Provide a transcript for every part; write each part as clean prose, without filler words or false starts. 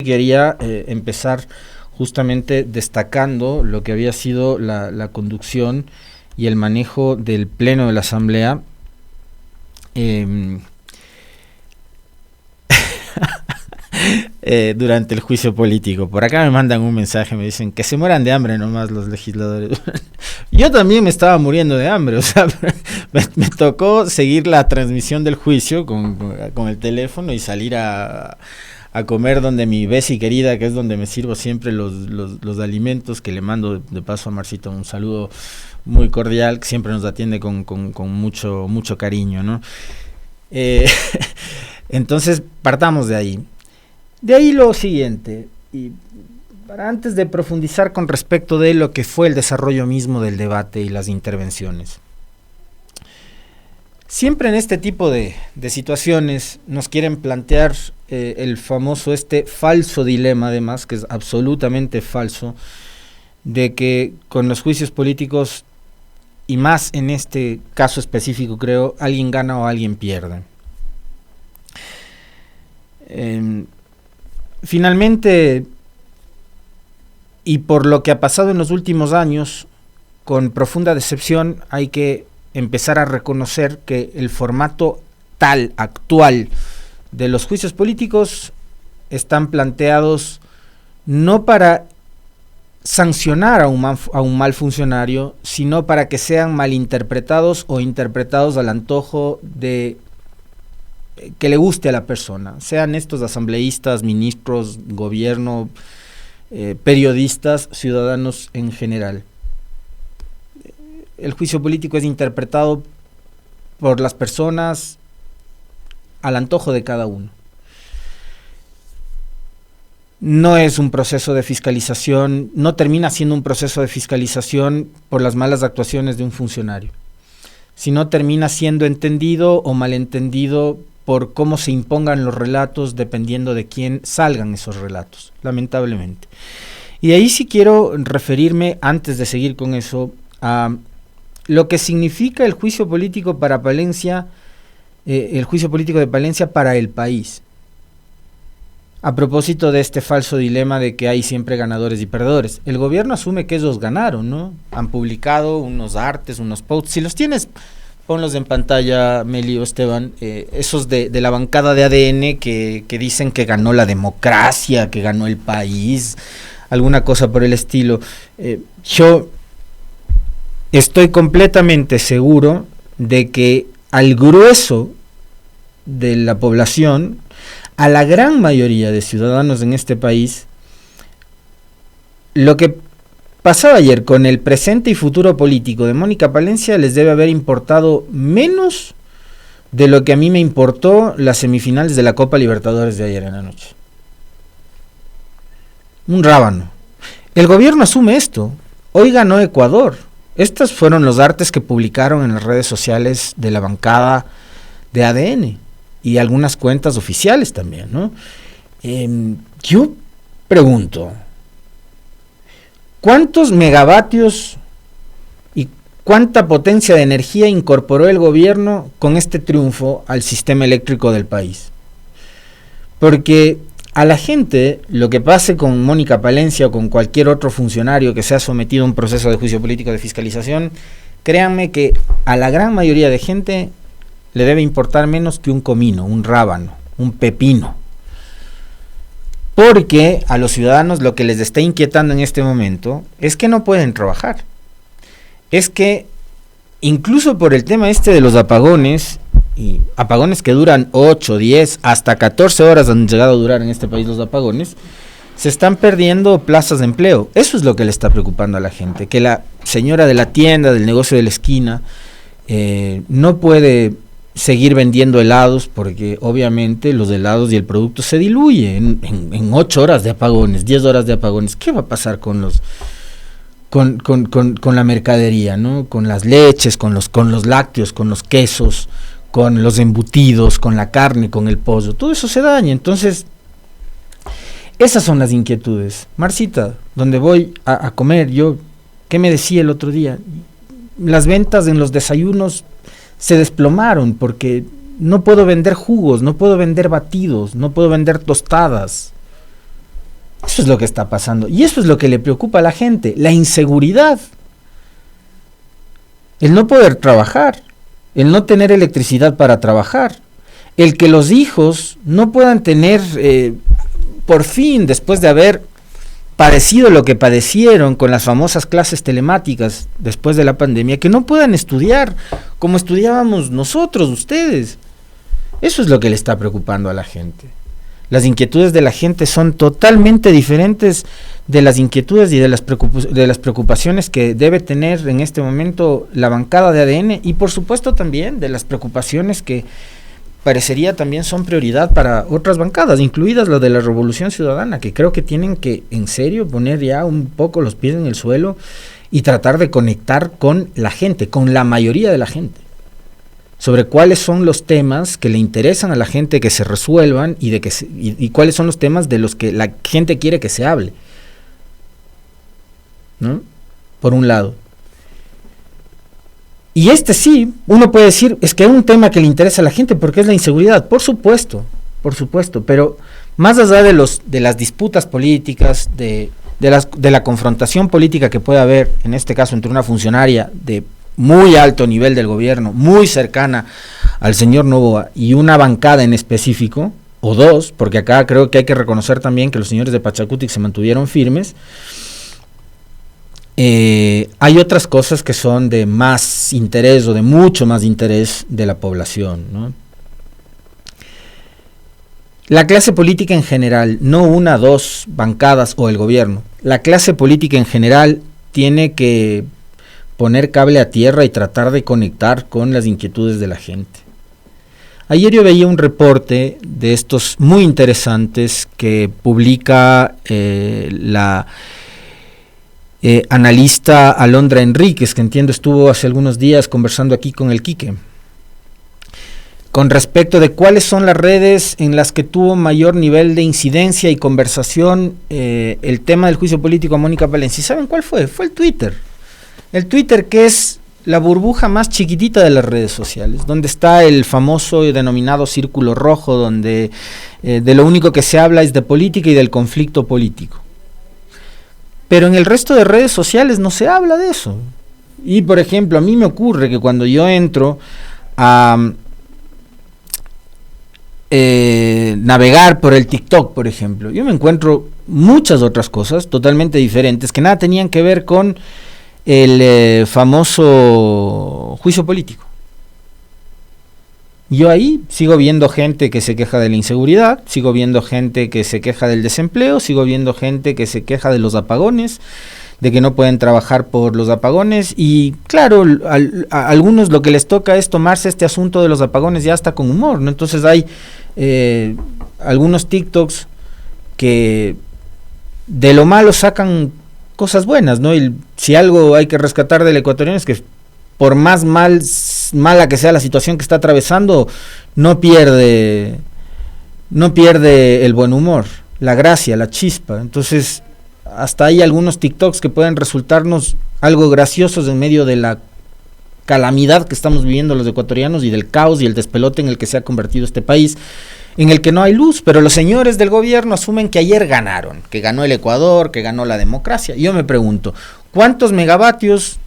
Quería empezar justamente destacando lo que había sido la conducción y el manejo del Pleno de la Asamblea. Durante el juicio político. Por acá me mandan un mensaje, me dicen que se mueran de hambre nomás los legisladores. Yo también me estaba muriendo de hambre, o sea, me tocó seguir la transmisión del juicio con el teléfono y salir a comer donde mi besi querida, que es donde me sirvo siempre los alimentos, que le mando de paso a Marcito un saludo muy cordial, que siempre nos atiende con mucho cariño, ¿no? Entonces, partamos de ahí. De ahí lo siguiente, y para antes de profundizar con respecto de lo que fue el desarrollo mismo del debate y las intervenciones. Siempre en este tipo de situaciones nos quieren plantear el famoso falso dilema, además, que es absolutamente falso, de que con los juicios políticos, y más en este caso específico creo, alguien gana o alguien pierde. Finalmente, y por lo que ha pasado en los últimos años, con profunda decepción hay que empezar a reconocer que el formato actual de los juicios políticos están planteados no para sancionar a un mal funcionario, sino para que sean malinterpretados o interpretados al antojo de que le guste a la persona, sean estos asambleístas, ministros, gobierno, periodistas, ciudadanos en general. El juicio político es interpretado por las personas al antojo de cada uno. No es un proceso de fiscalización, no termina siendo un proceso de fiscalización por las malas actuaciones de un funcionario, sino termina siendo entendido o malentendido por cómo se impongan los relatos dependiendo de quién salgan esos relatos, lamentablemente. Y de ahí sí quiero referirme, antes de seguir con eso, a lo que significa el juicio político para Palencia, el juicio político de Palencia para el país. A propósito de este falso dilema de que hay siempre ganadores y perdedores. El gobierno asume que ellos ganaron, ¿no? Han publicado unos artes, unos posts. Si los tienes, ponlos en pantalla, Meli o Esteban, esos de la bancada de ADN que dicen que ganó la democracia, que ganó el país, alguna cosa por el estilo. Yo estoy completamente seguro de que al grueso de la población, a la gran mayoría de ciudadanos en este país, lo que pasaba ayer con el presente y futuro político de Mónica Palencia les debe haber importado menos de lo que a mí me importó las semifinales de la Copa Libertadores de ayer en la noche. Un rábano. El gobierno asume esto. Hoy ganó Ecuador. Estos fueron los artes que publicaron en las redes sociales de la bancada de ADN y algunas cuentas oficiales también, ¿no? Yo pregunto, ¿cuántos megavatios y cuánta potencia de energía incorporó el gobierno con este triunfo al sistema eléctrico del país? Porque a la gente, lo que pase con Mónica Palencia o con cualquier otro funcionario que sea sometido a un proceso de juicio político de fiscalización, créanme que a la gran mayoría de gente le debe importar menos que un comino, un rábano, un pepino. Porque a los ciudadanos lo que les está inquietando en este momento es que no pueden trabajar. Es que incluso por el tema de los apagones, y apagones que duran 8, 10, hasta 14 horas han llegado a durar en este país los apagones, se están perdiendo plazas de empleo. Eso es lo que le está preocupando a la gente, que la señora de la tienda, del negocio de la esquina, no puede seguir vendiendo helados porque obviamente los helados y el producto se diluye en 8 horas de apagones, 10 horas de apagones. ¿Qué va a pasar con la mercadería, ¿no? Con las leches, con los lácteos, con los quesos, con los embutidos, con la carne, con el pollo? Todo eso se daña. Entonces, esas son las inquietudes. Marcita, donde voy a comer, ¿qué me decía el otro día? Las ventas en los desayunos se desplomaron porque no puedo vender jugos, no puedo vender batidos, no puedo vender tostadas. Eso es lo que está pasando. Y eso es lo que le preocupa a la gente, la inseguridad. El no poder trabajar, el no tener electricidad para trabajar, el que los hijos no puedan tener, por fin, después de haber padecido lo que padecieron con las famosas clases telemáticas después de la pandemia, que no puedan estudiar como estudiábamos nosotros, ustedes. Eso es lo que le está preocupando a la gente. Las inquietudes de la gente son totalmente diferentes de las inquietudes y de las preocupaciones que debe tener en este momento la bancada de ADN, y por supuesto también de las preocupaciones que parecería también son prioridad para otras bancadas, incluidas las de la Revolución Ciudadana, que creo que tienen que en serio poner ya un poco los pies en el suelo y tratar de conectar con la gente, con la mayoría de la gente, sobre cuáles son los temas que le interesan a la gente que se resuelvan y cuáles son los temas de los que la gente quiere que se hable, ¿no? Por un lado. Y sí, uno puede decir, es que es un tema que le interesa a la gente porque es la inseguridad, por supuesto, pero más allá de las disputas políticas, de la confrontación política que puede haber, en este caso entre una funcionaria de muy alto nivel del gobierno, muy cercana al señor Noboa, y una bancada en específico, o dos, porque acá creo que hay que reconocer también que los señores de Pachacutic se mantuvieron firmes. Hay otras cosas que son de más interés o de mucho más interés de la población, ¿no? La clase política en general, no una, dos bancadas o el gobierno, la clase política en general tiene que poner cable a tierra y tratar de conectar con las inquietudes de la gente. Ayer yo veía un reporte de estos muy interesantes que publica la analista Alondra Enríquez, que entiendo estuvo hace algunos días conversando aquí con el Quique, con respecto de cuáles son las redes en las que tuvo mayor nivel de incidencia y conversación el tema del juicio político a Mónica Palencia. ¿Saben cuál fue? Fue el Twitter. El Twitter, que es la burbuja más chiquitita de las redes sociales, donde está el famoso y denominado círculo rojo, donde de lo único que se habla es de política y del conflicto político. Pero en el resto de redes sociales no se habla de eso. Y por ejemplo, a mí me ocurre que cuando yo entro a navegar por el TikTok, por ejemplo, yo me encuentro muchas otras cosas totalmente diferentes que nada tenían que ver con el famoso juicio político. Yo ahí sigo viendo gente que se queja de la inseguridad, sigo viendo gente que se queja del desempleo, sigo viendo gente que se queja de los apagones, de que no pueden trabajar por los apagones, y claro, a algunos lo que les toca es tomarse este asunto de los apagones ya hasta con humor, ¿no? Entonces hay algunos TikToks que de lo malo sacan cosas buenas, ¿no? Y si algo hay que rescatar del ecuatoriano es que por más mala que sea la situación que está atravesando, no pierde el buen humor, la gracia, la chispa. Entonces, hasta hay algunos TikToks que pueden resultarnos algo graciosos en medio de la calamidad que estamos viviendo los ecuatorianos y del caos y el despelote en el que se ha convertido este país, en el que no hay luz, pero los señores del gobierno asumen que ayer ganaron, que ganó el Ecuador, que ganó la democracia. Y yo me pregunto, ¿cuántos megavatios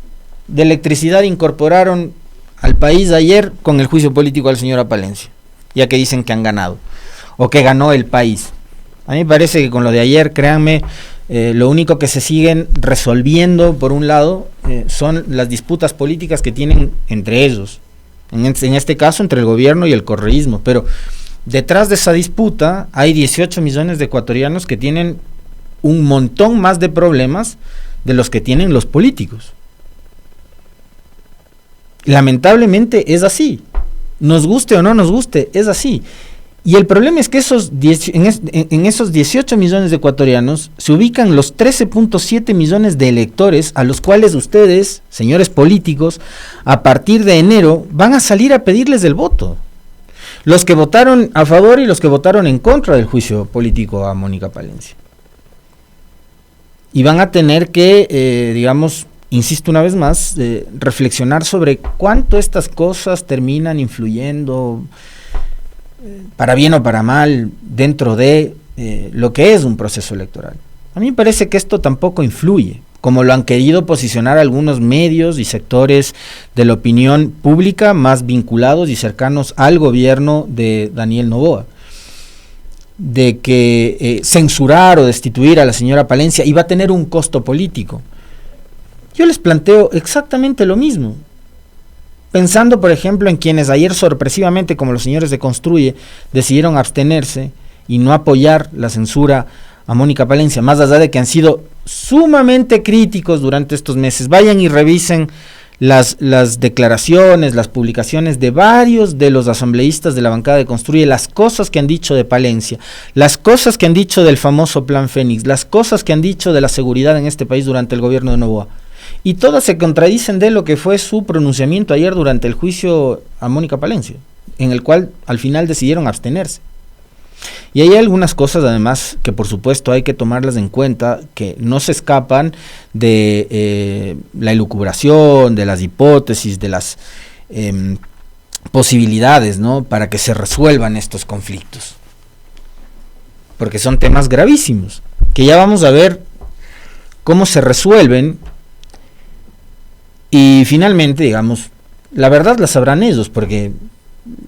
de electricidad incorporaron al país ayer con el juicio político al señor Palencia, ya que dicen que han ganado o que ganó el país? A mí me parece que con lo de ayer, créanme, lo único que se siguen resolviendo por un lado son las disputas políticas que tienen entre ellos, en este caso entre el gobierno y el correísmo, pero detrás de esa disputa hay 18 millones de ecuatorianos que tienen un montón más de problemas de los que tienen los políticos. Lamentablemente es así, nos guste o no nos guste, es así. Y el problema es que en esos 18 millones de ecuatorianos se ubican los 13.7 millones de electores a los cuales ustedes, señores políticos, a partir de enero van a salir a pedirles el voto. Los que votaron a favor y los que votaron en contra del juicio político a Mónica Palencia. Y van a tener que, insisto una vez más, reflexionar sobre cuánto estas cosas terminan influyendo, para bien o para mal, dentro de lo que es un proceso electoral. A mí me parece que esto tampoco influye, como lo han querido posicionar algunos medios y sectores de la opinión pública más vinculados y cercanos al gobierno de Daniel Noboa, de que censurar o destituir a la señora Palencia iba a tener un costo político. Yo les planteo exactamente lo mismo, pensando por ejemplo en quienes ayer sorpresivamente, como los señores de Construye, decidieron abstenerse y no apoyar la censura a Mónica Palencia, más allá de que han sido sumamente críticos durante estos meses. Vayan y revisen las declaraciones, las publicaciones de varios de los asambleístas de la bancada de Construye, las cosas que han dicho de Palencia, las cosas que han dicho del famoso Plan Fénix, las cosas que han dicho de la seguridad en este país durante el gobierno de Noboa. Y todas se contradicen de lo que fue su pronunciamiento ayer durante el juicio a Mónica Palencia, en el cual al final decidieron abstenerse. Y hay algunas cosas además que por supuesto hay que tomarlas en cuenta, que no se escapan de la elucubración, de las hipótesis, de las posibilidades, ¿no?, para que se resuelvan estos conflictos. Porque son temas gravísimos, que ya vamos a ver cómo se resuelven. Y finalmente, digamos, la verdad la sabrán ellos, porque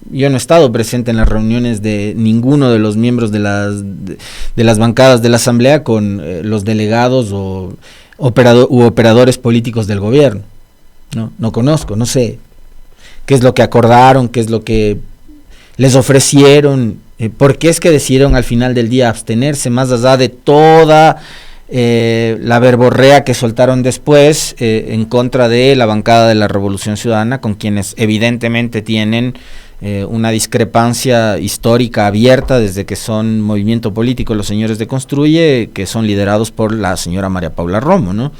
yo no he estado presente en las reuniones de ninguno de los miembros de las bancadas de la Asamblea con los delegados u operadores políticos del gobierno. No conozco, no sé qué es lo que acordaron, qué es lo que les ofrecieron, por qué es que decidieron al final del día abstenerse, más allá de toda la verborrea que soltaron después en contra de la bancada de la Revolución Ciudadana, con quienes evidentemente tienen una discrepancia histórica abierta desde que son movimiento político los señores de Construye, que son liderados por la señora María Paula Romo, ¿no?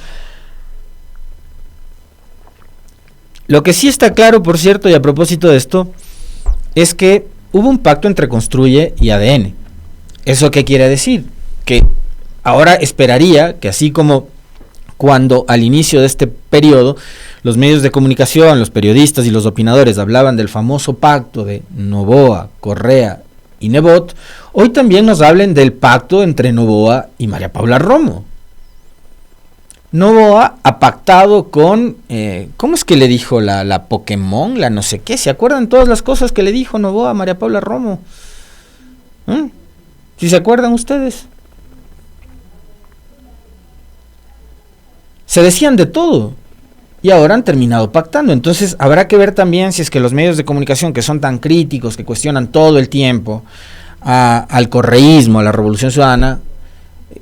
Lo que sí está claro, por cierto, y a propósito de esto, es que hubo un pacto entre Construye y ADN. ¿Eso qué quiere decir? Que ahora esperaría que, así como cuando al inicio de este periodo los medios de comunicación, los periodistas y los opinadores hablaban del famoso pacto de Noboa, Correa y Nebot, hoy también nos hablen del pacto entre Noboa y María Paula Romo. Noboa ha pactado con, ¿cómo es que le dijo la Pokémon, la no sé qué? ¿Se acuerdan todas las cosas que le dijo Noboa a María Paula Romo? ¿Sí se acuerdan ustedes? Se decían de todo y ahora han terminado pactando. Entonces habrá que ver también si es que los medios de comunicación, que son tan críticos, que cuestionan todo el tiempo al correísmo, a la Revolución Ciudadana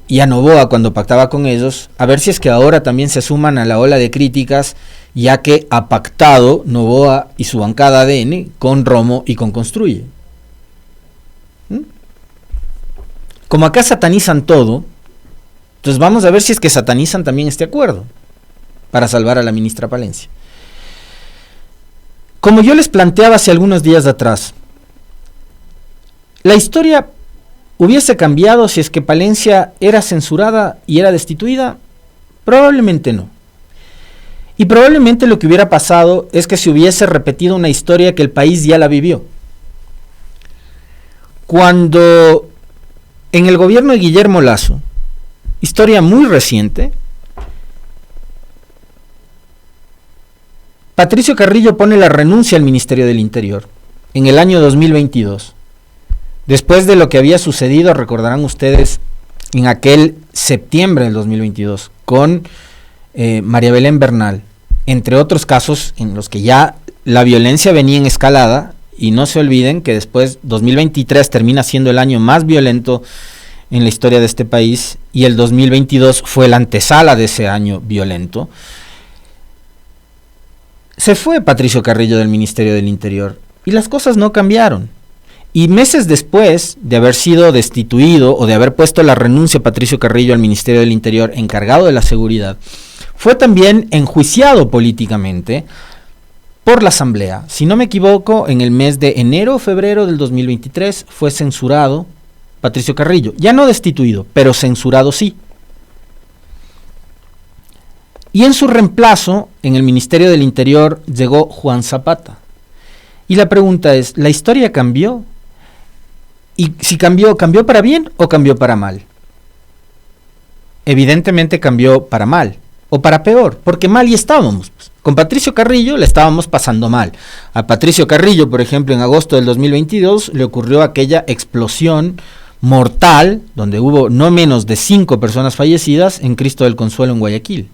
y a Noboa cuando pactaba con ellos, a ver si es que ahora también se suman a la ola de críticas, ya que ha pactado Noboa y su bancada ADN con Romo y con Construye. Como acá satanizan todo, entonces vamos a ver si es que satanizan también este acuerdo para salvar a la ministra Palencia. Como yo les planteaba hace algunos días atrás, la historia hubiese cambiado si es que Palencia era censurada y era destituida. Probablemente no. Y probablemente lo que hubiera pasado es que se hubiese repetido una historia que el país ya la vivió. Cuando en el gobierno de Guillermo Lasso, historia muy reciente, Patricio Carrillo pone la renuncia al Ministerio del Interior en el año 2022. Después de lo que había sucedido, recordarán ustedes, en aquel septiembre del 2022, con María Belén Bernal, entre otros casos en los que ya la violencia venía en escalada, y no se olviden que después 2023 termina siendo el año más violento en la historia de este país, y el 2022 fue la antesala de ese año violento. Se fue Patricio Carrillo del Ministerio del Interior y las cosas no cambiaron. Y meses después de haber sido destituido o de haber puesto la renuncia Patricio Carrillo al Ministerio del Interior encargado de la seguridad, fue también enjuiciado políticamente por la Asamblea. Si no me equivoco, en el mes de enero o febrero del 2023 fue censurado Patricio Carrillo, ya no destituido, pero censurado sí. Y en su reemplazo, en el Ministerio del Interior, llegó Juan Zapata. Y la pregunta es, ¿la historia cambió? Y si cambió, ¿cambió para bien o cambió para mal? evidentemente cambió para mal, o para peor, porque mal ya estábamos. Con Patricio Carrillo le estábamos pasando mal. A Patricio Carrillo, por ejemplo, en agosto del 2022 le ocurrió aquella explosión mortal, donde hubo no menos de 5 personas fallecidas en Cristo del Consuelo en Guayaquil.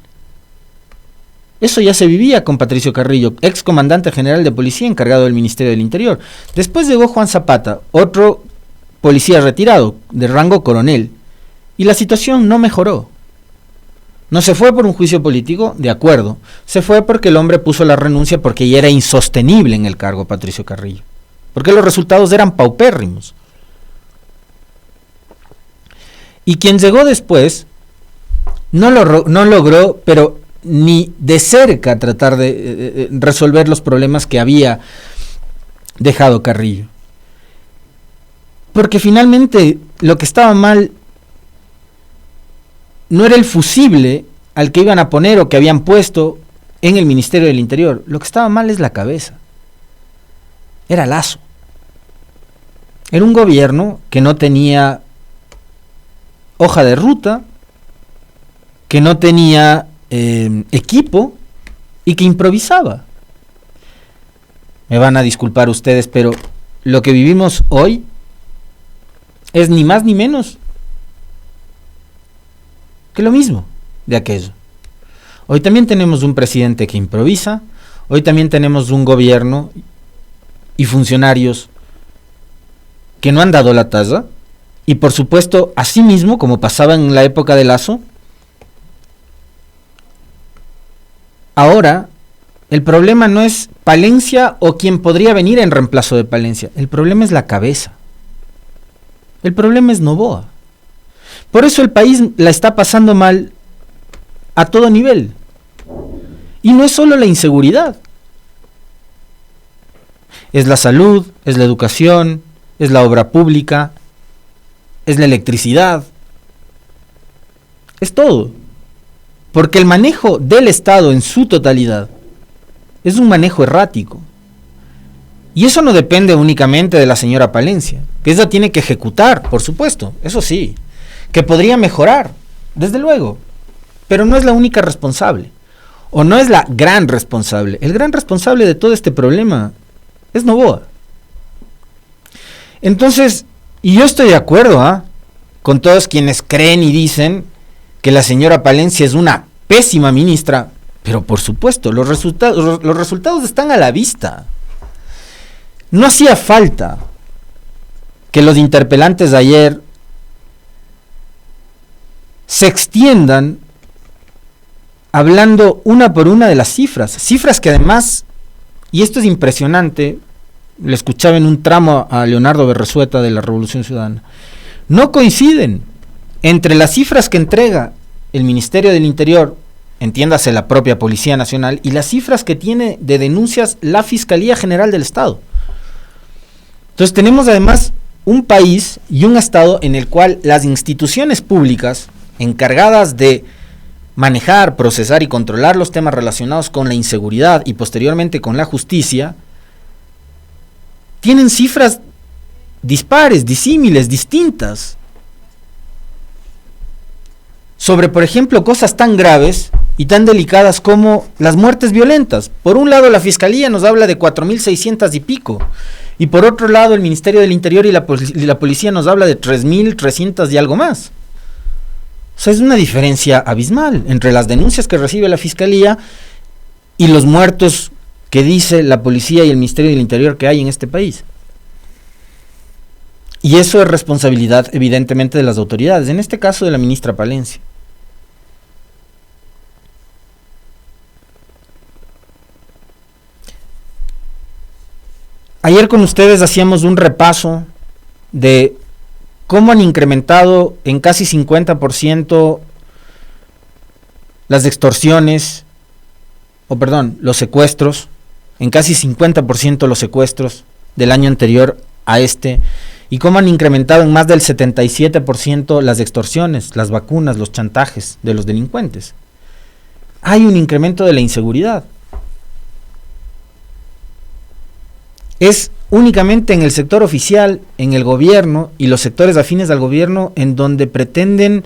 Eso ya se vivía con Patricio Carrillo, ex comandante general de policía encargado del Ministerio del Interior. Después llegó Juan Zapata, otro policía retirado, de rango coronel, y la situación no mejoró. No se fue por un juicio político, de acuerdo, se fue porque el hombre puso la renuncia porque ya era insostenible en el cargo Patricio Carrillo, porque los resultados eran paupérrimos. Y quien llegó después no logró, pero ni de cerca tratar de resolver los problemas que había dejado Carrillo. Porque finalmente lo que estaba mal no era el fusible al que iban a poner o que habían puesto en el Ministerio del Interior. Lo que estaba mal es la cabeza. Era Lasso. Era un gobierno que no tenía hoja de ruta, que no tenía equipo y que improvisaba. Me van a disculpar ustedes, pero lo que vivimos hoy es ni más ni menos que lo mismo de aquello. Hoy también tenemos un presidente que improvisa, hoy también tenemos un gobierno y funcionarios que no han dado la talla, y por supuesto, asimismo, como pasaba en la época de Lasso, ahora el problema no es Palencia o quien podría venir en reemplazo de Palencia, el problema es la cabeza. El problema es Noboa. Por eso el país la está pasando mal a todo nivel. Y no es solo la inseguridad. Es la salud, es la educación, es la obra pública, es la electricidad. Es todo. Porque el manejo del Estado en su totalidad es un manejo errático. Y eso no depende únicamente de la señora Palencia, que ella tiene que ejecutar, por supuesto, eso sí, que podría mejorar, desde luego, pero no es la única responsable, o no es la gran responsable. El gran responsable de todo este problema es Noboa. Entonces, y yo estoy de acuerdo con todos quienes creen y dicen que la señora Palencia es una pésima ministra, pero por supuesto, los resultados están a la vista. No hacía falta que los interpelantes de ayer se extiendan hablando una por una de las cifras que además, y esto es impresionante, le escuchaba en un tramo a Leonardo Berresueta de la Revolución Ciudadana, no coinciden entre las cifras que entrega el Ministerio del Interior, entiéndase la propia Policía Nacional, y las cifras que tiene de denuncias la Fiscalía General del Estado. Entonces tenemos además un país y un Estado en el cual las instituciones públicas encargadas de manejar, procesar y controlar los temas relacionados con la inseguridad y posteriormente con la justicia, tienen cifras dispares, disímiles, distintas, sobre, por ejemplo, cosas tan graves y tan delicadas como las muertes violentas. Por un lado, la Fiscalía nos habla de 4.600 y pico, y por otro lado, el Ministerio del Interior y la Policía nos habla de 3.300 y algo más. O sea, es una diferencia abismal entre las denuncias que recibe la Fiscalía y los muertos que dice la Policía y el Ministerio del Interior que hay en este país. Y eso es responsabilidad, evidentemente, de las autoridades, en este caso de la ministra Palencia. Ayer con ustedes hacíamos un repaso de cómo han incrementado en casi 50% las extorsiones, los secuestros, en casi 50% los secuestros del año anterior a este, y cómo han incrementado en más del 77% las extorsiones, las vacunas, los chantajes de los delincuentes. Hay un incremento de la inseguridad. Es únicamente en el sector oficial, en el gobierno y los sectores afines al gobierno en donde pretenden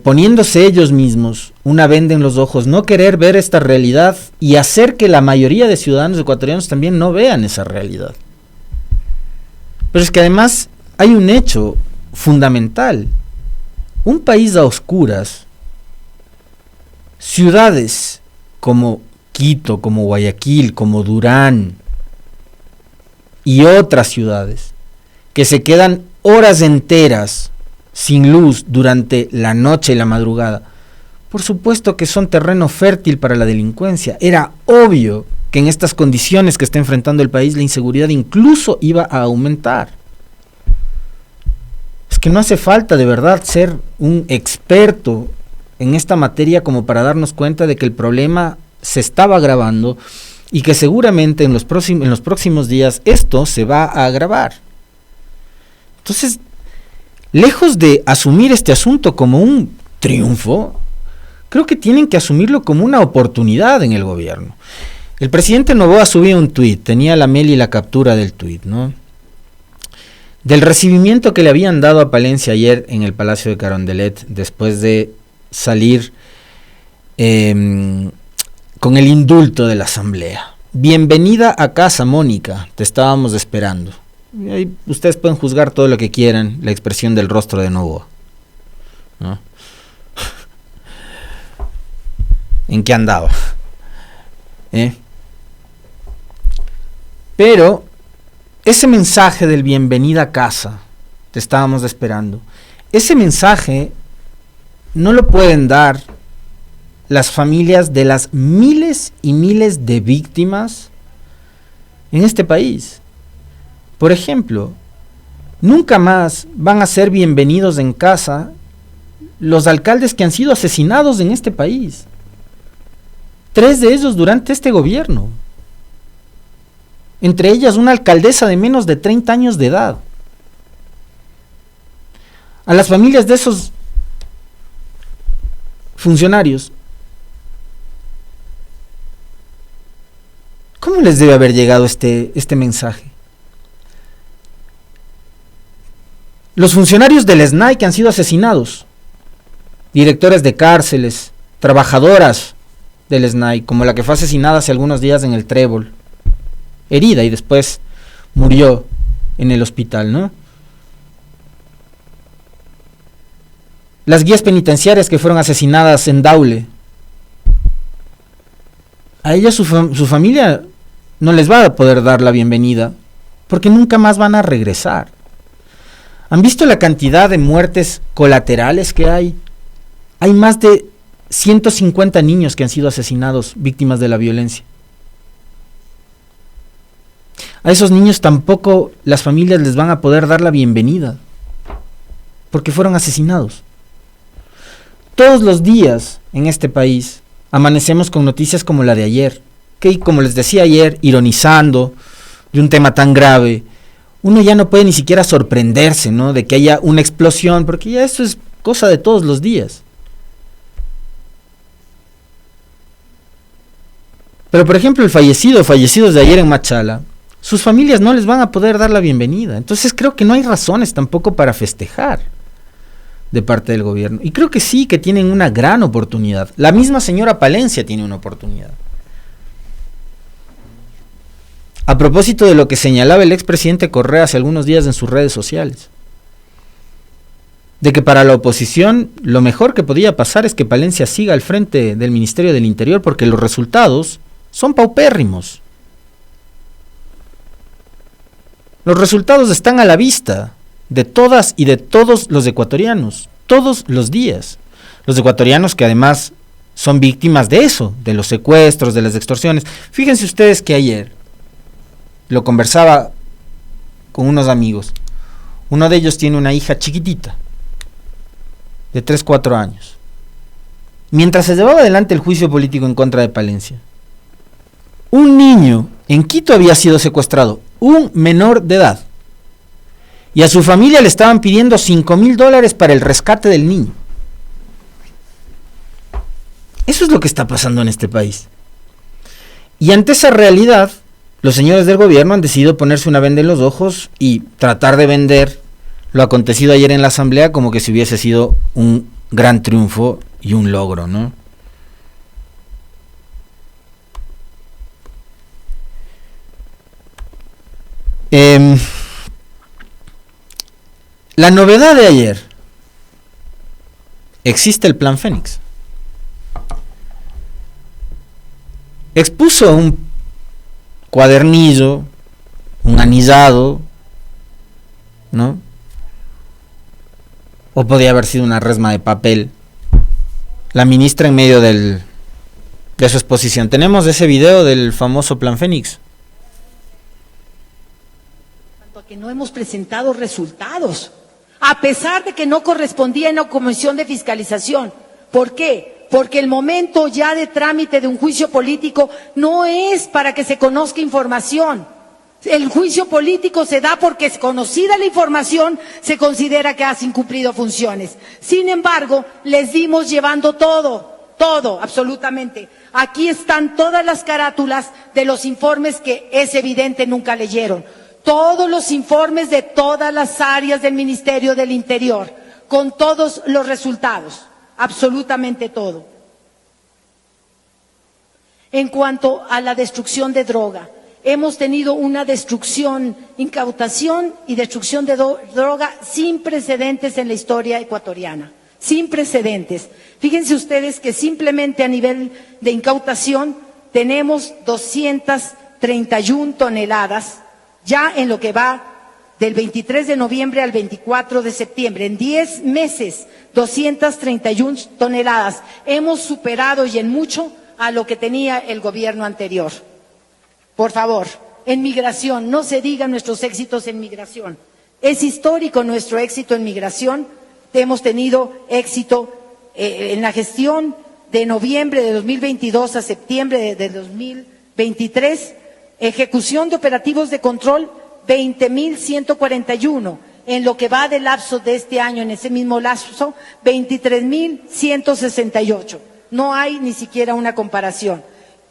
poniéndose ellos mismos una venda en los ojos, no querer ver esta realidad y hacer que la mayoría de ciudadanos ecuatorianos también no vean esa realidad. Pero es que además hay un hecho fundamental. Un país a oscuras, ciudades como Quito, como Guayaquil, como Durán y otras ciudades que se quedan horas enteras sin luz durante la noche y la madrugada, por supuesto que son terreno fértil para la delincuencia. Era obvio que en estas condiciones que está enfrentando el país la inseguridad incluso iba a aumentar. Es que no hace falta de verdad ser un experto en esta materia como para darnos cuenta de que el problema se estaba agravando y que seguramente en los próximos días esto se va a agravar. Entonces, lejos de asumir este asunto como un triunfo, creo que tienen que asumirlo como una oportunidad en el gobierno. El presidente Noboa subió un tuit, tenía la Meli la captura del tuit, ¿no? Del recibimiento que le habían dado a Palencia ayer en el Palacio de Carondelet, después de salir con el indulto de la Asamblea. Bienvenida a casa, Mónica, te estábamos esperando. Y ahí ustedes pueden juzgar todo lo que quieran, la expresión del rostro de Noboa, ¿no? ¿En qué andaba? Pero ese mensaje del bienvenida a casa, te estábamos esperando, ese mensaje no lo pueden dar las familias de las miles y miles de víctimas en este país. Por ejemplo, nunca más van a ser bienvenidos en casa los alcaldes que han sido asesinados en este país. 3 de ellos durante este gobierno. Entre ellas una alcaldesa de menos de 30 años de edad. A las familias de esos funcionarios, ¿cómo les debe haber llegado este mensaje? Los funcionarios del SNAI que han sido asesinados, directores de cárceles, trabajadoras del SNAI, como la que fue asesinada hace algunos días en el Trébol, herida y después murió en el hospital, ¿no? Las guías penitenciarias que fueron asesinadas en Daule, a ellas su familia no les va a poder dar la bienvenida porque nunca más van a regresar. ¿Han visto la cantidad de muertes colaterales que hay? Hay más de 150 niños que han sido asesinados, víctimas de la violencia. A esos niños tampoco las familias les van a poder dar la bienvenida, porque fueron asesinados. Todos los días en este país amanecemos con noticias como la de ayer, que como les decía ayer, ironizando de un tema tan grave, uno ya no puede ni siquiera sorprenderse, ¿no?, de que haya una explosión, porque ya eso es cosa de todos los días. Pero por ejemplo fallecidos de ayer en Machala, sus familias no les van a poder dar la bienvenida. Entonces creo que no hay razones tampoco para festejar de parte del gobierno. Y creo que sí, que tienen una gran oportunidad. La misma señora Palencia tiene una oportunidad. A propósito de lo que señalaba el expresidente Correa hace algunos días en sus redes sociales, de que para la oposición lo mejor que podía pasar es que Palencia siga al frente del Ministerio del Interior porque los resultados son paupérrimos. Los resultados están a la vista de todas y de todos los ecuatorianos, todos los días. Los ecuatorianos que además son víctimas de eso, de los secuestros, de las extorsiones. Fíjense ustedes que ayer lo conversaba con unos amigos. Uno de ellos tiene una hija chiquitita, de 3-4 años. Mientras se llevaba adelante el juicio político en contra de Palencia, un niño en Quito había sido secuestrado, un menor de edad, y a su familia le estaban pidiendo $5,000 para el rescate del niño. Eso es lo que está pasando en este país. Y ante esa realidad, los señores del gobierno han decidido ponerse una venda en los ojos y tratar de vender lo acontecido ayer en la Asamblea como que si hubiese sido un gran triunfo y un logro, ¿no? La novedad de ayer, existe el Plan Fénix. Expuso un cuadernillo, un anillado, ¿no? O podía haber sido una resma de papel. La ministra en medio de su exposición. ¿Tenemos ese video del famoso Plan Fénix? Que no hemos presentado resultados, a pesar de que no correspondía en la Comisión de Fiscalización. ¿Por qué? Porque el momento ya de trámite de un juicio político no es para que se conozca información. El juicio político se da porque, es conocida la información, se considera que has incumplido funciones. Sin embargo, les dimos llevando todo, absolutamente. Aquí están todas las carátulas de los informes que es evidente nunca leyeron. Todos los informes de todas las áreas del Ministerio del Interior, con todos los resultados, absolutamente todo. En cuanto a la destrucción de droga, hemos tenido una destrucción, incautación y destrucción de droga sin precedentes en la historia ecuatoriana, sin precedentes. Fíjense ustedes que simplemente a nivel de incautación tenemos 231 toneladas, ya en lo que va del 23 de noviembre al 24 de septiembre, en 10 meses, 231 toneladas. Hemos superado y en mucho a lo que tenía el gobierno anterior. Por favor, en migración, no se digan nuestros éxitos en migración. Es histórico nuestro éxito en migración. Hemos tenido éxito en la gestión de noviembre de 2022 a septiembre de 2023. Ejecución de operativos de control, 20.141. En lo que va del lapso de este año, en ese mismo lapso, 23.168. No hay ni siquiera una comparación.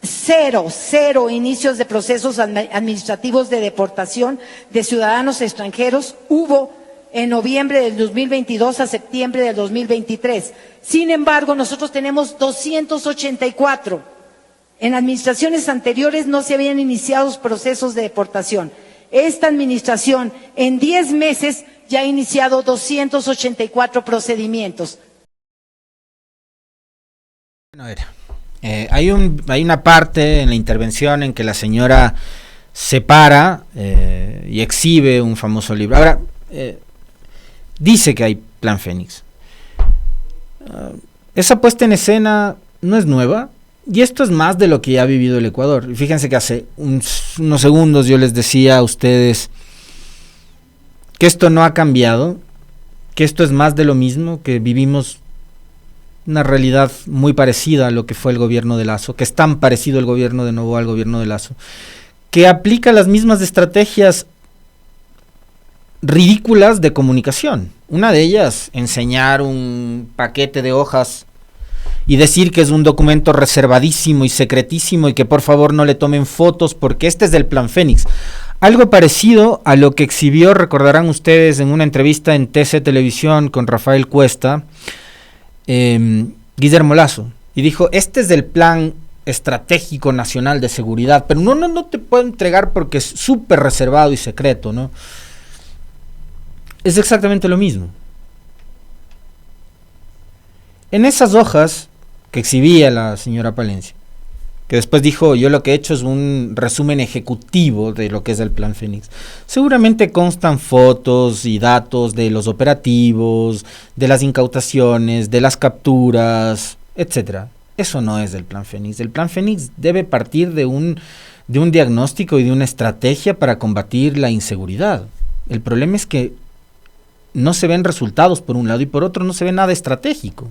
Cero inicios de procesos administrativos de deportación de ciudadanos extranjeros hubo en noviembre del 2022 a septiembre del 2023. Sin embargo, nosotros tenemos 284. En administraciones anteriores no se habían iniciado procesos de deportación. Esta administración en 10 meses ya ha iniciado 284 procedimientos. Bueno, hay una parte en la intervención en que la señora separa y exhibe un famoso libro. Ahora, dice que hay Plan Fénix. Esa puesta en escena no es nueva. Y esto es más de lo que ya ha vivido el Ecuador. Y fíjense que hace unos segundos yo les decía a ustedes que esto no ha cambiado, que esto es más de lo mismo, que vivimos una realidad muy parecida a lo que fue el gobierno de Lasso, que es tan parecido el gobierno de Noboa al gobierno de Lasso, que aplica las mismas estrategias ridículas de comunicación. Una de ellas, enseñar un paquete de hojas y decir que es un documento reservadísimo y secretísimo y que por favor no le tomen fotos porque este es del Plan Fénix. Algo parecido a lo que exhibió, recordarán ustedes, en una entrevista en TC Televisión con Rafael Cuesta, Guillermo Lasso, y dijo, este es del Plan Estratégico Nacional de Seguridad, pero no te puedo entregar porque es súper reservado y secreto, ¿no? Es exactamente lo mismo. En esas hojas que exhibía la señora Palencia, que después dijo, yo lo que he hecho es un resumen ejecutivo de lo que es el Plan Fénix, seguramente constan fotos y datos de los operativos, de las incautaciones, de las capturas, etcétera. Eso no es del Plan Fénix. El Plan Fénix debe partir de un diagnóstico y de una estrategia para combatir la inseguridad. El problema es que no se ven resultados por un lado y por otro no se ve nada estratégico.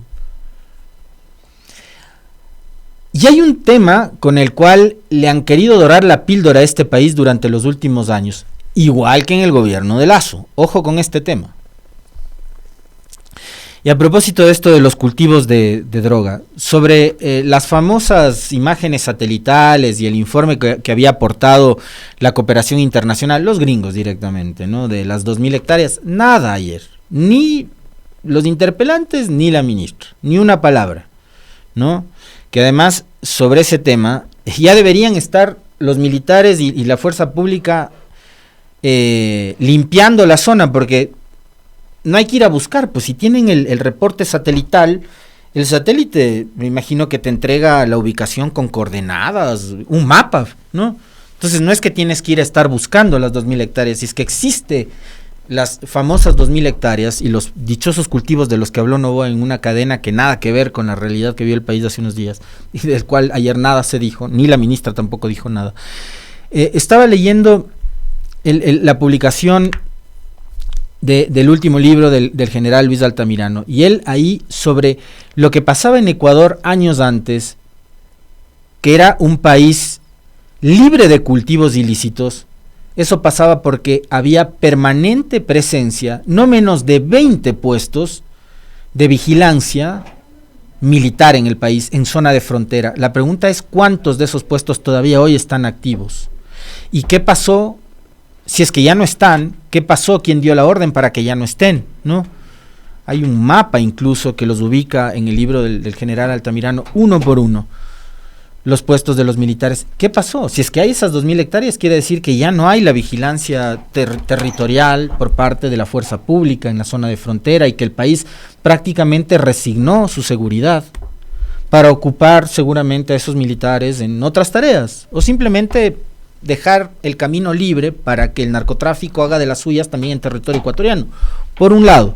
Y hay un tema con el cual le han querido dorar la píldora a este país durante los últimos años, igual que en el gobierno de Lasso. Ojo con este tema. Y a propósito de esto de los cultivos de droga, sobre las famosas imágenes satelitales y el informe que había aportado la cooperación internacional, los gringos directamente, ¿no? De las 2.000 hectáreas, nada ayer, ni los interpelantes ni la ministra, ni una palabra, ¿no? Que además sobre ese tema ya deberían estar los militares y la fuerza pública limpiando la zona, porque no hay que ir a buscar, pues si tienen el reporte satelital, el satélite me imagino que te entrega la ubicación con coordenadas, un mapa, ¿no? Entonces no es que tienes que ir a estar buscando las 2.000 hectáreas, si es que existe las famosas 2.000 hectáreas y los dichosos cultivos de los que habló Novoa en una cadena que nada que ver con la realidad que vio el país hace unos días, y del cual ayer nada se dijo, ni la ministra tampoco dijo nada. Estaba leyendo la publicación del último libro del general Luis Altamirano, y él ahí sobre lo que pasaba en Ecuador años antes, que era un país libre de cultivos ilícitos. Eso pasaba porque había permanente presencia, no menos de 20 puestos de vigilancia militar en el país, en zona de frontera. La pregunta es cuántos de esos puestos todavía hoy están activos. ¿Y qué pasó? Si es que ya no están, ¿qué pasó? ¿Quién dio la orden para que ya no estén? ¿No? Hay un mapa incluso que los ubica en el libro del general Altamirano, uno por uno, los puestos de los militares. ¿Qué pasó? Si es que hay esas 2.000 hectáreas, quiere decir que ya no hay la vigilancia territorial por parte de la fuerza pública en la zona de frontera, y que el país prácticamente resignó su seguridad para ocupar seguramente a esos militares en otras tareas, o simplemente dejar el camino libre para que el narcotráfico haga de las suyas también en territorio ecuatoriano. Por un lado,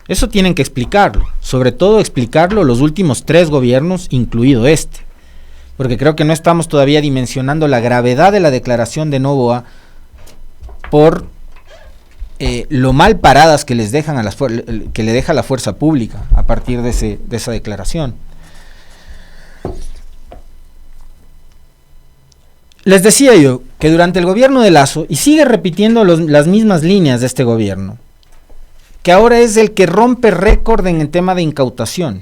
eso tienen que explicarlo, sobre todo explicarlo los últimos 3 gobiernos, incluido este, porque creo que no estamos todavía dimensionando la gravedad de la declaración de Novoa por lo mal paradas que les dejan que le deja la fuerza pública a partir de esa declaración. Les decía yo que durante el gobierno de Lasso, y sigue repitiendo las mismas líneas de este gobierno, que ahora es el que rompe récord en el tema de incautación.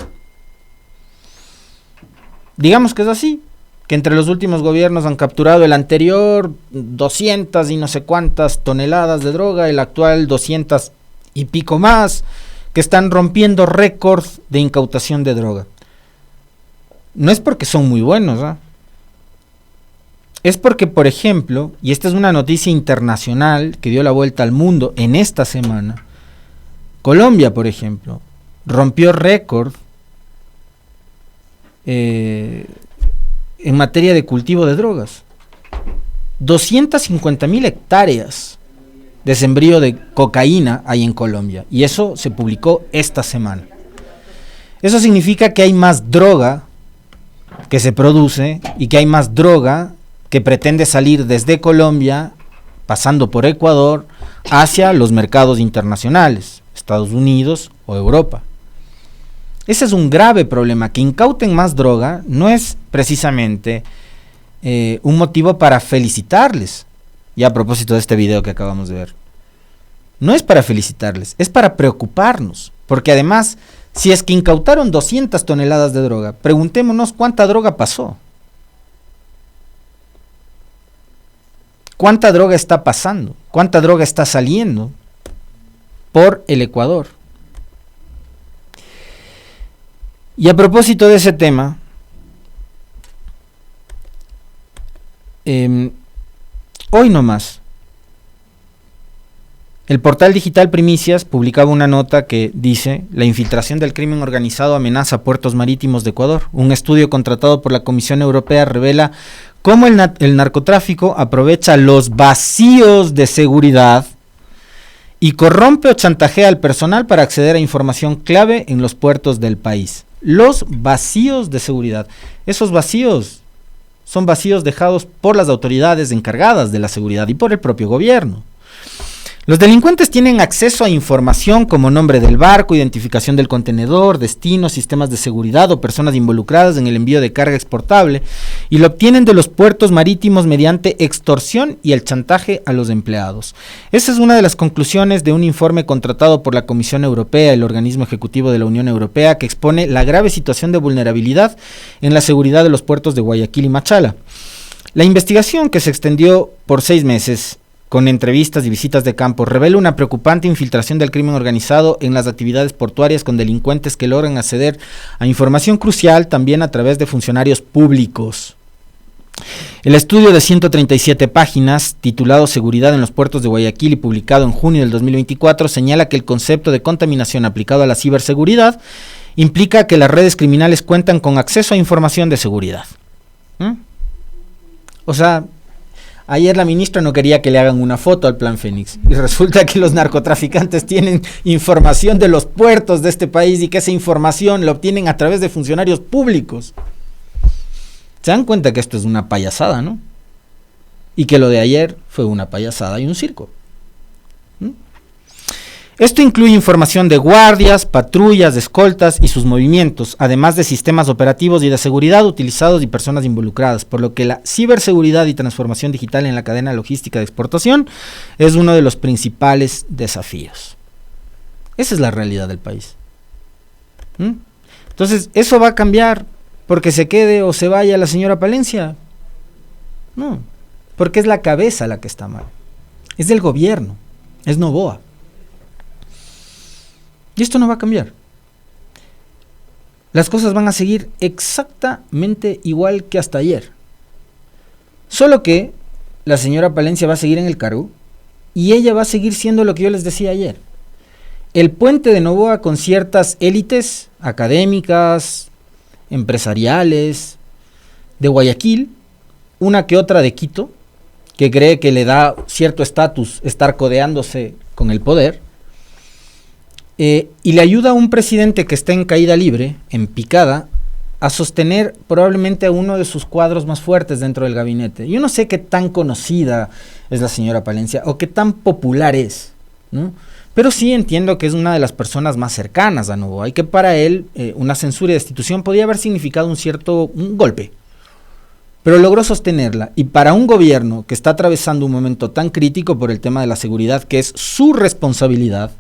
Digamos que es así, que entre los últimos gobiernos han capturado el anterior 200 y no sé cuántas toneladas de droga, el actual 200 y pico más, que están rompiendo récord de incautación de droga. No es porque son muy buenos, ¿eh? Es porque, por ejemplo, y esta es una noticia internacional que dio la vuelta al mundo en esta semana, Colombia, por ejemplo, rompió récord en materia de cultivo de drogas. 250.000 hectáreas de sembrío de cocaína hay en Colombia, y eso se publicó esta semana. Eso significa que hay más droga que se produce, y que hay más droga que pretende salir desde Colombia, pasando por Ecuador, hacia los mercados internacionales, Estados Unidos o Europa. Ese es un grave problema. Que incauten más droga no es precisamente un motivo para felicitarles. Y a propósito de este video que acabamos de ver, no es para felicitarles, es para preocuparnos, porque además, si es que incautaron 200 toneladas de droga, preguntémonos cuánta droga pasó. ¿Cuánta droga está pasando? ¿Cuánta droga está saliendo por el Ecuador? Y a propósito de ese tema, hoy nomás, el portal digital Primicias publicaba una nota que dice: la infiltración del crimen organizado amenaza puertos marítimos de Ecuador. Un estudio contratado por la Comisión Europea revela cómo el narcotráfico aprovecha los vacíos de seguridad y corrompe o chantajea al personal para acceder a información clave en los puertos del país. Los vacíos de seguridad. Esos vacíos son vacíos dejados por las autoridades encargadas de la seguridad y por el propio gobierno. Los delincuentes tienen acceso a información como nombre del barco, identificación del contenedor, destino, sistemas de seguridad o personas involucradas en el envío de carga exportable, y lo obtienen de los puertos marítimos mediante extorsión y el chantaje a los empleados. Esa es una de las conclusiones de un informe contratado por la Comisión Europea, el organismo ejecutivo de la Unión Europea, que expone la grave situación de vulnerabilidad en la seguridad de los puertos de Guayaquil y Machala. La investigación, que se extendió por 6 meses, con entrevistas y visitas de campo, revela una preocupante infiltración del crimen organizado en las actividades portuarias con delincuentes que logran acceder a información crucial también a través de funcionarios públicos. El estudio de 137 páginas, titulado Seguridad en los puertos de Guayaquil y publicado en junio del 2024, señala que el concepto de contaminación aplicado a la ciberseguridad implica que las redes criminales cuentan con acceso a información de seguridad. O sea, ayer la ministra no quería que le hagan una foto al Plan Fénix y resulta que los narcotraficantes tienen información de los puertos de este país y que esa información la obtienen a través de funcionarios públicos. Se dan cuenta que esto es una payasada, ¿no? Y que lo de ayer fue una payasada y un circo. Esto incluye información de guardias, patrullas, escoltas y sus movimientos, además de sistemas operativos y de seguridad utilizados y personas involucradas, por lo que la ciberseguridad y transformación digital en la cadena logística de exportación es uno de los principales desafíos. Esa es la realidad del país. Entonces, ¿eso va a cambiar porque se quede o se vaya la señora Palencia? No, porque es la cabeza la que está mal. Es del gobierno, es Noboa. Y esto no va a cambiar. Las cosas van a seguir exactamente igual que hasta ayer. Solo que la señora Palencia va a seguir en el cargo y ella va a seguir siendo lo que yo les decía ayer. El puente de Noboa con ciertas élites académicas, empresariales, de Guayaquil, una que otra de Quito, que cree que le da cierto estatus estar codeándose con el poder, y le ayuda a un presidente que está en caída libre, en picada, a sostener probablemente a uno de sus cuadros más fuertes dentro del gabinete. Yo no sé qué tan conocida es la señora Palencia o qué tan popular es, ¿no? Pero sí entiendo que es una de las personas más cercanas a Noboa y que para él una censura y destitución podía haber significado un golpe. Pero logró sostenerla, y para un gobierno que está atravesando un momento tan crítico por el tema de la seguridad, que es su responsabilidad,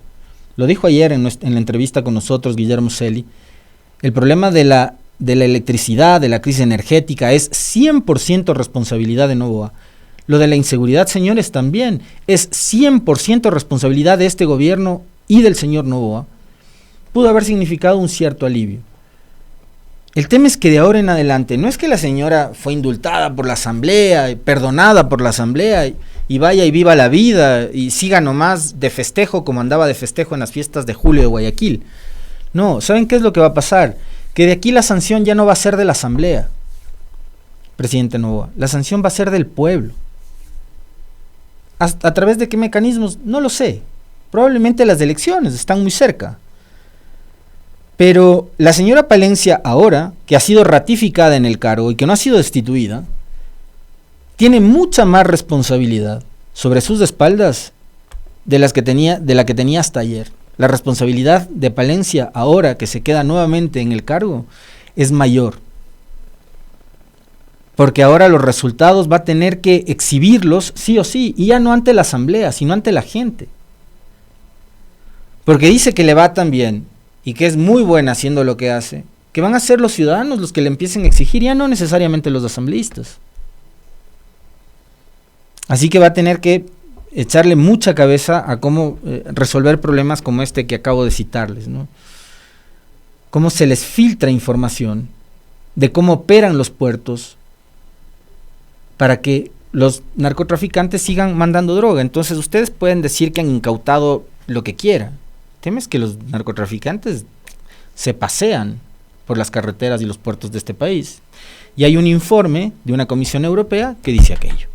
lo dijo ayer en la entrevista con nosotros Guillermo Celi, el problema de la electricidad, de la crisis energética, es 100% responsabilidad de Noboa. Lo de la inseguridad, señores, también es 100% responsabilidad de este gobierno y del señor Noboa. Pudo haber significado un cierto alivio. El tema es que de ahora en adelante, no es que la señora fue indultada por la asamblea, perdonada por la asamblea, y vaya y viva la vida, y siga nomás de festejo como andaba de festejo en las fiestas de julio de Guayaquil. No, ¿saben qué es lo que va a pasar? Que de aquí la sanción ya no va a ser de la asamblea, presidente Noboa, la sanción va a ser del pueblo. ¿A través de qué mecanismos? No lo sé. Probablemente las elecciones están muy cerca. Pero la señora Palencia ahora, que ha sido ratificada en el cargo y que no ha sido destituida, tiene mucha más responsabilidad sobre sus espaldas de la que tenía hasta ayer. La responsabilidad de Palencia ahora que se queda nuevamente en el cargo es mayor. Porque ahora los resultados va a tener que exhibirlos sí o sí, y ya no ante la asamblea, sino ante la gente. Porque dice que le va tan bien y que es muy buena haciendo lo que hace, que van a ser los ciudadanos los que le empiecen a exigir, ya no necesariamente los asambleístas. Así que va a tener que echarle mucha cabeza a cómo resolver problemas como este que acabo de citarles, ¿no? Cómo se les filtra información de cómo operan los puertos para que los narcotraficantes sigan mandando droga. Entonces ustedes pueden decir que han incautado lo que quieran. El tema es que los narcotraficantes se pasean por las carreteras y los puertos de este país. Y hay un informe de una comisión europea que dice aquello.